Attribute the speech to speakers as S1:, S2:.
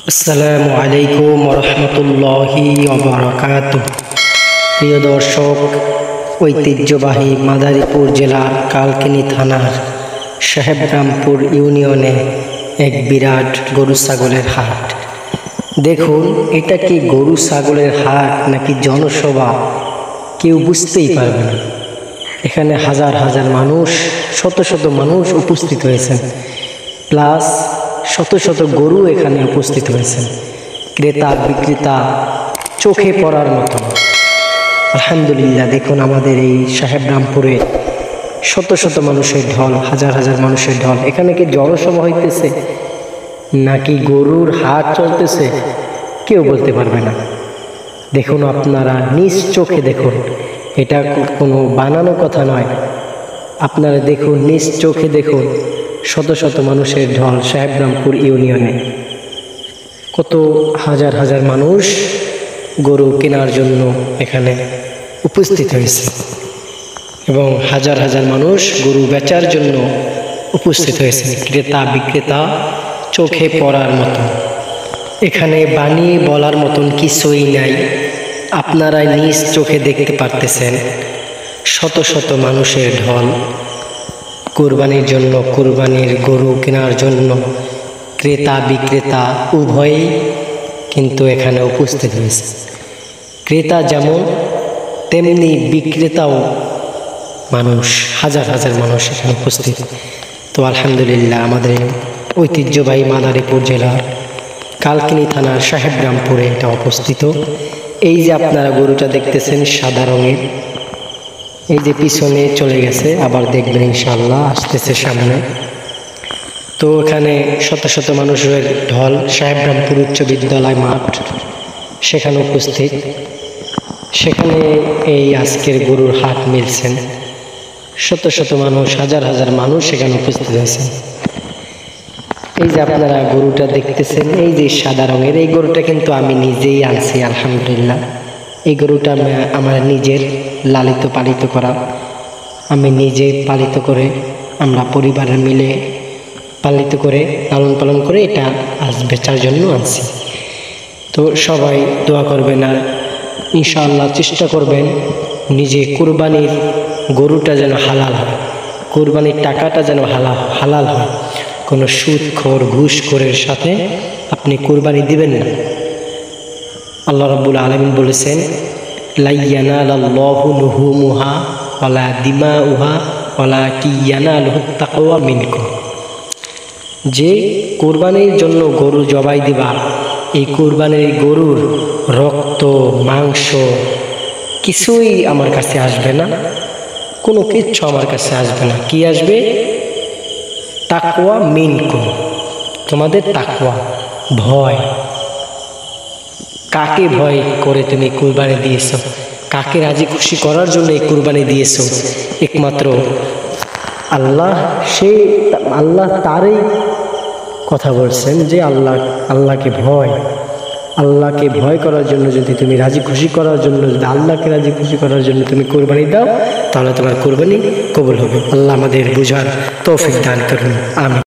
S1: আসসালামু আলাইকুম রহমতুল্লাহি ওয়াবারাকাতুহু। প্রিয় দর্শক, ঐতিহ্যবাহী মাদারীপুর জেলার কালকিনি থানার সাহেবরামপুর ইউনিয়নে এক বিরাট গরু ছাগলের হাট। দেখুন, এটা কি গরু ছাগলের হাট নাকি জনসভা কেউ বুঝতেই পারবে না। এখানে হাজার হাজার মানুষ, শত শত মানুষ উপস্থিত হয়েছেন, প্লাস শত শত গরু এখানে উপস্থিত হয়েছেন। ক্রেতা বিক্রেতা চোখে পড়ার মতো। আলহামদুলিল্লাহ, দেখুন আমাদের এই সাহেবরামপুরে শত শত মানুষের ঢল, হাজার হাজার মানুষের ঢল। এখানে কি জনসভা হইতেছে নাকি গরুর হাট চলতেছে কেউ বলতে পারবে না। দেখুন, আপনারা নিজ চোখে দেখুন, এটা কোনো বানানো কথা নয়। আপনারা দেখুন, নিজ চোখে দেখুন, শত শত মানুষের ঢল সাহেবরামপুর ইউনিয়নে। কত হাজার হাজার মানুষ গরু কেনার জন্য এখানে উপস্থিত হয়েছে এবং হাজার হাজার মানুষ গরু বেচার জন্য উপস্থিত হয়েছে। ক্রেতা বিক্রেতা চোখে পড়ার মতো। এখানে বানিয়ে বলার মতন কিছুই নাই। আপনারা নিজ চোখে দেখতে পারতেছেন শত শত মানুষের ঢল কুরবানির জন্য, কুরবানির গরু কেনার জন্য ক্রেতা বিক্রেতা উভয়ই কিন্তু এখানে উপস্থিত হয়েছে। ক্রেতা যেমন তেমনি বিক্রেতাও মানুষ, হাজার হাজার মানুষ এখানে উপস্থিত। তো আলহামদুলিল্লাহ, আমাদের ঐতিহ্যবাহী মাদারীপুর জেলার কালকিনি থানার সাহেবরামপুরে এটা অবস্থিত। এই যে আপনারা গরুটা দেখতেছেন সাদা রঙের, এই যে পিছনে চলে গেছে, আবার দেখবেন ইনশাআল্লাহ আসতেছে সামনে। তো এখানে শত শত মানুষের ঢল, সাহেবরামপুর উচ্চ বিদ্যালয় মাঠ সেখানে উপস্থিত। সেখানে এই আজকের গরুর হাট মিলছেন। শত শত মানুষ, হাজার হাজার মানুষ সেখানে উপস্থিত হয়েছে। এই যে আপনারা গরুটা দেখতেছেন, এই যে সাদা রঙের, এই গরুটা কিন্তু আমি নিজেই আনছি আলহামদুলিল্লাহ। এই গরুটা আমার নিজের লালিত পালিত করা, আমি নিজে পালিত করে, আমরা পরিবারের মিলে পালিত করে লালন পালন করে এটা আজ বেচার জন্য আনছি। তো সবাই দোয়া করবেন আর ইনশাআল্লাহ চেষ্টা করবেন নিজে কুরবানির গরুটা যেন হালাল হয়, কুরবানির টাকাটা যেন হালাল হয়। কোনো সুদখোর ঘুষখোরের সাথে আপনি কুরবানি দিবেন না। আল্লাহ রাব্বুল আলামিন বলেছেন, লা ইয়ানালাল্লাহু লুহুমুহা ওয়ালা দিমাউহা ওয়ালাকিন ইয়ানালুহুত তাকওয়া মিনকুম। যে কুরবানির জন্য গরু জবাই দিবা, এই কুরবানির গরুর রক্ত মাংস কিছুই আমার কাছে আসবে না, কোনো কিচ্ছু আমার কাছে আসবে না। কি আসবে? তাকওয়া মিনকুম, তোমাদের তাকওয়া, ভয়। কাকে ভয় করে তুমি কুরবানি দিয়েছো? কাকে রাজি খুশি করার জন্য এই কুরবানি দিয়েছো? একমাত্র আল্লাহ। আল্লাহ তারই কথা বলছেন যে আল্লাহকে ভয় করার জন্য যদি তুমি রাজি খুশি করার জন্য, যদি আল্লাহকে রাজি খুশি করার জন্য তুমি কুরবানি দাও, তাহলে তোমার কুরবানি কবুল হবে। আল্লাহ আমাদের বুঝার তৌফিক দান করুন, আমিন।